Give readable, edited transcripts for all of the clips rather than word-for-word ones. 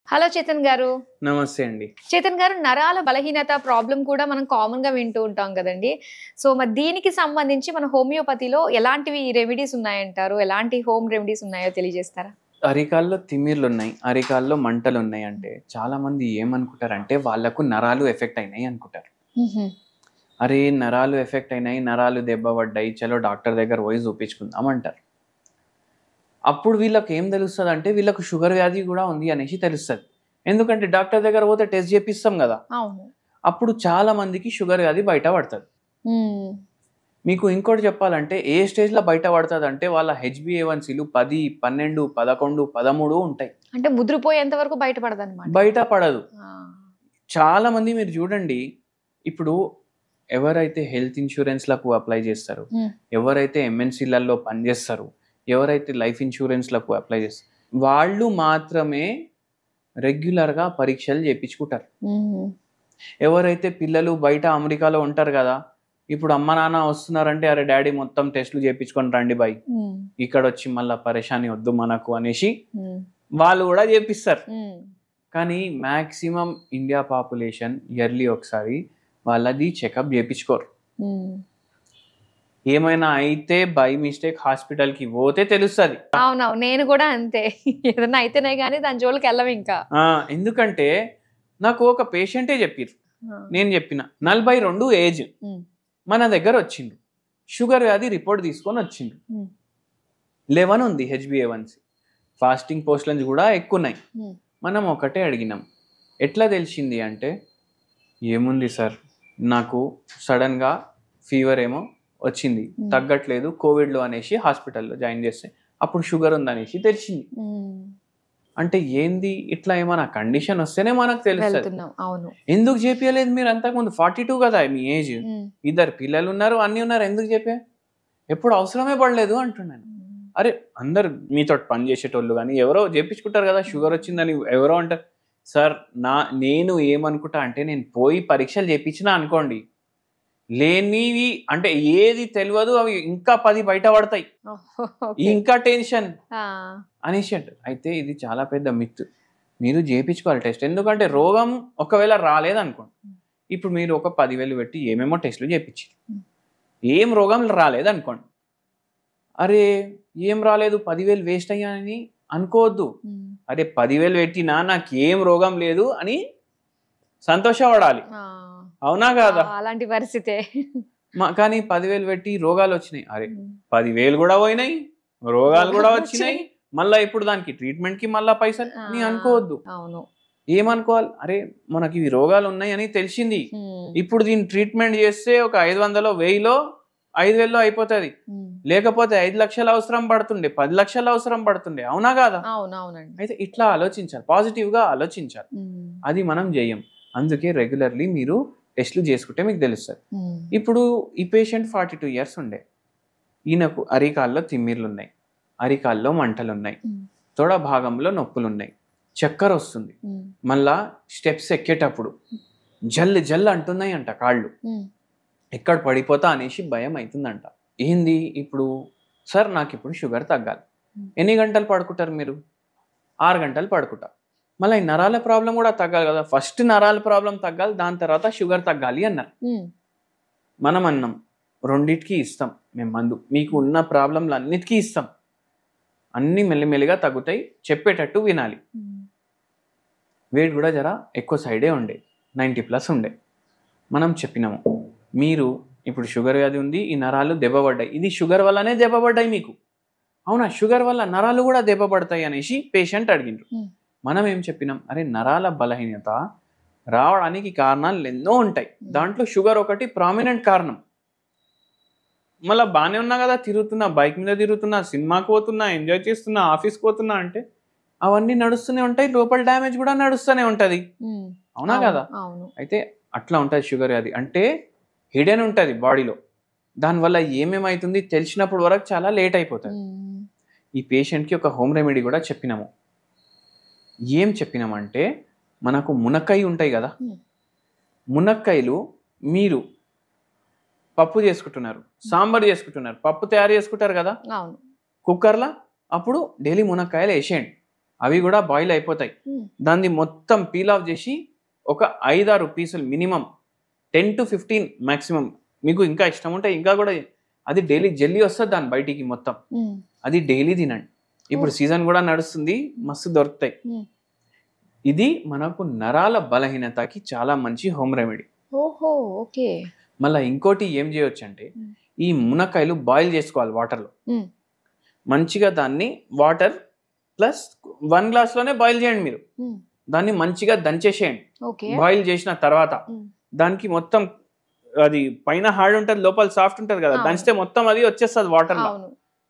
Hello Chetan గారు. నమస్తే అండి. చేతన్ గారు, నరాల బలహీనత ప్రాబ్లం కూడా మనం కామన్ గా వింటూ ఉంటాం కదండి. సో మరి దీనికి సంబంధించి మన హోమియోపతిలో ఎలాంటివి రెమెడీస్ ఉన్నాయంటారు? ఎలాంటి హోమ్ రెమెడీస్ ఉన్నాయో తెలియజేస్తారా? అరికాల్లో తిమ్మిర్లు ఉన్నాయి, అరికాల్లో మంటలు ఉన్నాయి అంటే చాలా మంది ఏమనుకుంటారంటే వాళ్ళకు నరాలు ఎఫెక్ట్ అయినాయి అనుకుంటారు. అరే నరాలు ఎఫెక్ట్ అయినాయి, నరాలు దెబ్బ పడ్డాయి, చలో డాక్టర్ దగ్గర పోయి చూపించుకుందాం అంటారు. అప్పుడు వీళ్ళకి ఏం తెలుస్తుంది అంటే వీళ్ళకు షుగర్ వ్యాధి కూడా ఉంది అనేసి తెలుస్తుంది. ఎందుకంటే డాక్టర్ దగ్గర పోతే టెస్ట్ చేపిస్తాం కదా, అప్పుడు చాలా మందికి షుగర్ వ్యాధి బయట పడుతుంది. మీకు ఇంకోటి చెప్పాలంటే ఏ స్టేజ్లో బయట పడుతుంది అంటే వాళ్ళ HbA1cలు 10, 12, 11, 13 ఉంటాయి. అంటే ముద్రపోయేంత వరకు బయటపడదు అన్నమాట. బయట పడదు. చాలా మంది మీరు చూడండి, ఇప్పుడు ఎవరైతే హెల్త్ ఇన్సూరెన్స్లకు అప్లై చేస్తారు, ఎవరైతే MNCలలో పనిచేస్తారు, ఎవరైతే లైఫ్ ఇన్సూరెన్స్లకు అప్లై చేస్తారు, వాళ్ళు మాత్రమే రెగ్యులర్గా పరీక్షలు చేయించుకుంటారు. ఎవరైతే పిల్లలు బయట అమెరికాలో ఉంటారు కదా, ఇప్పుడు అమ్మ నాన్న వస్తున్నారంటే అరే డాడీ మొత్తం టెస్టులు చేయించుకొని రండి బాయ్, ఇక్కడ వచ్చి మళ్ళీ పరేషాని వద్దు మనకు అనేసి వాళ్ళు కూడా చేపిస్తారు. కానీ మ్యాక్సిమం ఇండియా పాపులేషన్ ఇయర్లీ ఒకసారి వాళ్ళది చెకప్ చేయించుకోరు. ఏమైనా అయితే బై మిస్టేక్ హాస్పిటల్కి పోతే తెలుస్తుంది. అవునవును, నేను కూడా అంతే. ఏదైనా అయితేనే కానీ దాని జోలికి వెళ్ళం ఇంకా. ఎందుకంటే నాకు ఒక పేషెంటే చెప్పారు, నేను చెప్పిన 42 ఏజ్ మన దగ్గర వచ్చిండు, షుగర్ వ్యాధి రిపోర్ట్ తీసుకొని వచ్చిండు, 11 ఉంది HbA1c, ఫాస్టింగ్ పోస్ట్లన్స్ కూడా ఎక్కువ ఉన్నాయి. మనం ఒకటే అడిగినాం, ఎట్లా తెలిసింది అంటే ఏముంది సార్, నాకు సడన్గా ఫీవర్ ఏమో వచ్చింది, తగ్గట్లేదు, కోవిడ్లో అనేసి హాస్పిటల్లో జాయిన్ చేస్తే అప్పుడు షుగర్ ఉందనేసి తెలిసింది. అంటే ఏంది, ఇట్లా ఏమైనా కండిషన్ వస్తేనే మనకు తెలుస్తుంది. ఎందుకు చేపియలేదు మీరు? అంతకుముందు 42 కదా మీ ఏజ్, 2 పిల్లలు ఉన్నారు, అన్ని ఉన్నారు, ఎందుకు చెప్పా? ఎప్పుడు అవసరమే పడలేదు అంటున్నాను. అరే అందరు మీతో పని చేసేటోళ్ళు కానీ ఎవరో చేపించుకుంటారు కదా, షుగర్ వచ్చిందని ఎవరో అంటారు. సార్ నేను ఏమనుకుంటా అంటే, నేను పోయి పరీక్షలు చేయించినా అనుకోండి, లేనివి అంటే ఏది తెలియదు అవి ఇంకా 10 బయట పడతాయి, ఇంకా టెన్షన్ అనేసి అంటారు. అయితే ఇది చాలా పెద్ద మిత్. మీరు చేయించుకోవాలి టెస్ట్. ఎందుకంటే రోగం ఒకవేళ రాలేదనుకోండి, ఇప్పుడు మీరు ఒక 10,000 పెట్టి ఏమేమో టెస్టులు చేయించారు, ఏం రోగం రాలేదనుకోండి, అరే ఏం రాలేదు 10,000 వేస్ట్ అయ్యానని అనుకోవద్దు. అరే 10,000 పెట్టినా నాకు ఏం రోగం లేదు అని సంతోషపడాలి. అవునా కాదా? అలాంటి పరిస్థితే. కానీ 10,000 పెట్టి రోగాలు వచ్చినాయి, అరే 10,000 కూడా పోయినాయి, రోగాలు కూడా వచ్చినాయి, మళ్ళీ ఇప్పుడు దానికి ట్రీట్మెంట్ కి మళ్ళా పైసలు అని అనుకోవద్దు. ఏమనుకోవాలి, అరే మనకి ఇవి రోగాలు ఉన్నాయి అని తెలిసింది, ఇప్పుడు దీన్ని ట్రీట్మెంట్ చేస్తే ఒక 500, 1000, 5,000 అయిపోతుంది, లేకపోతే 5 లక్షలు అవసరం పడుతుండే, 10 లక్షలు అవసరం పడుతుండే. అవునా కాదా? అయితే ఇట్లా ఆలోచించాలి, పాజిటివ్ గా ఆలోచించాలి. అది మనం చేయం. అందుకే రెగ్యులర్లీ మీరు టెస్టులు చేసుకుంటే మీకు తెలుస్తుంది. ఇప్పుడు ఈ పేషెంట్ 42 years ఉండే, ఈయనకు అరికాల్లో తిమ్మిర్లు ఉన్నాయి, అరికాల్లో మంటలు ఉన్నాయి, తొడ భాగంలో నొప్పులు ఉన్నాయి, చక్కెర వస్తుంది, మళ్ళా స్టెప్స్ ఎక్కేటప్పుడు జల్లు జల్లు అంటున్నాయి అంట కాళ్ళు, ఎక్కడ పడిపోతా అనేసి భయం అవుతుందంట. ఏంది ఇప్పుడు సార్, నాకు ఇప్పుడు షుగర్ తగ్గాలి, ఎన్ని గంటలు పడుకుంటారు మీరు? 6 గంటలు పడుకుంటా. మళ్ళీ ఈ నరాల ప్రాబ్లం కూడా తగ్గాలి కదా, ఫస్ట్ నరాల ప్రాబ్లం తగ్గాలి, దాని తర్వాత షుగర్ తగ్గాలి అన్నారు. మనం అన్నాం రెండిటికి ఇస్తాం మేము మందు, మీకు ఉన్న ప్రాబ్లంలు అన్నిటికీ ఇస్తాం, అన్నీ మెల్లిమెల్లిగా తగ్గుతాయి, చెప్పేటట్టు వినాలి. వెయిట్ కూడా జర ఎక్కువ సైడే ఉండే, 90+ ఉండే. మనం చెప్పినాము మీరు ఇప్పుడు షుగర్ వ్యాధి ఉంది, ఈ నరాలు దెబ్బపడ్డాయి, ఇది షుగర్ వల్లనే దెబ్బపడ్డాయి మీకు. అవునా, షుగర్ వల్ల నరాలు కూడా దెబ్బపడతాయి అనేసి పేషెంట్ అడిగిండ్రు. మనం ఏం చెప్పినాం, అరే నరాల బలహీనత రావడానికి కారణాలు ఎన్నో ఉంటాయి, దాంట్లో షుగర్ ఒకటి ప్రామినెంట్ కారణం. మళ్ళీ బాగానే ఉన్నా కదా, తిరుగుతున్నా, బైక్ మీద తిరుగుతున్నా, సినిమాకి పోతున్నా, ఎంజాయ్ చేస్తున్నా, ఆఫీస్కి పోతున్నా అంటే అవన్నీ నడుస్తూనే ఉంటాయి, లోపల డ్యామేజ్ కూడా నడుస్తూనే ఉంటుంది. అవునా కదా? అయితే అట్లా ఉంటుంది షుగర్ వ్యాధి అంటే, హిడెన్ ఉంటుంది బాడీలో, దానివల్ల ఏమేమవుతుంది తెలిసినప్పుడు వరకు చాలా లేట్ అయిపోతుంది. ఈ పేషెంట్కి ఒక హోమ్ రెమెడీ కూడా చెప్పినాము. ఏం చెప్పినామంటే, మనకు మునక్కాయ ఉంటాయి కదా, మునక్కాయలు మీరు పప్పు చేసుకుంటున్నారు, సాంబార్ చేసుకుంటున్నారు, పప్పు తయారు చేసుకుంటారు కదా కుక్కర్లో, అప్పుడు డైలీ మునక్కాయలు వేసేయండి. అవి కూడా బాయిల్ అయిపోతాయి. దాన్ని మొత్తం పీల్ ఆఫ్ చేసి ఒక 5-6 పీసులు మినిమం 10 to 15 మాక్సిమం, మీకు ఇంకా ఇష్టం ఉంటే ఇంకా కూడా, అది డైలీ జెల్లీ వస్తుంది దాని బయటికి మొత్తం, అది డైలీ తినండి. ఇప్పుడు సీజన్ కూడా నడుస్తుంది, మస్తు దొరుకుతాయి. ఇది మనకు నరాల బలహీనతకి చాలా మంచి హోమ్ రెమెడీ. ఓహో, ఓకే. మళ్ళీ ఇంకోటి ఏం చేయొచ్చు అంటే, ఈ మునక్కాయలు బాయిల్ చేసుకోవాలి వాటర్లో. మంచిగా దాన్ని వాటర్ ప్లస్ 1 గ్లాస్లోనే బాయిల్ చేయండి మీరు. దాన్ని మంచిగా దంచేసేయండి. బాయిల్ చేసిన తర్వాత దానికి మొత్తం అది పైన హార్డ్ ఉంటుంది, లోపల సాఫ్ట్ ఉంటుంది కదా, దంచితే మొత్తం అది వచ్చేస్తుంది వాటర్లో.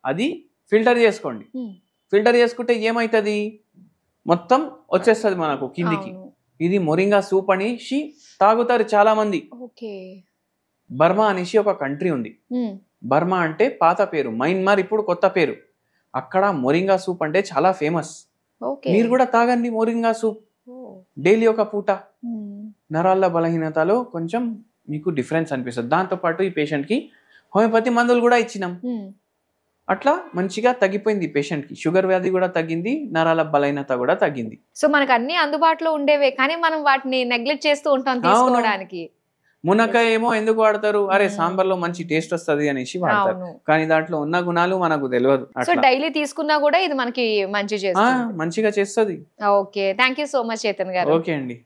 అది ఫిల్టర్ చేసుకోండి. ఫిల్టర్ చేసుకుంటే ఏమవుతుంది, మొత్తం వచ్చేస్తుంది మనకు కిందికి. ఇది మొరింగా సూప్ అనేసి తాగుతారు చాలా మంది. బర్మా అనేసి ఒక కంట్రీ ఉంది. బర్మా అంటే పాత పేరు, మయన్మార్ ఇప్పుడు కొత్త పేరు. అక్కడ మొరింగా సూప్ అంటే చాలా ఫేమస్. మీరు కూడా తాగండి మొరింగా సూప్ డైలీ ఒక పూట. నరాల బలహీనతలో కొంచెం మీకు డిఫరెన్స్ అనిపిస్తుంది. దాంతోపాటు ఈ పేషెంట్కి హోమియోపతి మందులు కూడా ఇచ్చినాం. అట్లా మంచిగా తగ్గిపోయింది పేషెంట్కి. షుగర్ వ్యాధి కూడా తగ్గింది, నరాల బలహీనత కూడా తగ్గింది. సో మనకు అన్ని అందుబాటులో ఉండేవే, కానీ మనం వాటిని నెగ్లెక్ట్ చేస్తూ ఉంటాం తీసుకోవడానికి. మునక్కాయ ఏమో ఎందుకు వాడతారు, అరే సాంబార్ లో మంచి టేస్ట్ వస్తుంది అనేసి వాడతారు, కానీ దాంట్లో ఉన్న గుణాలు మనకు తెలియదు. సో డైలీ తీసుకున్నా కూడా ఇది మనకి మంచిగా చేస్తుంది. మంచిగా చేస్తుంది. Okay, thank you so much Chetan గారు. ఓకే అండి.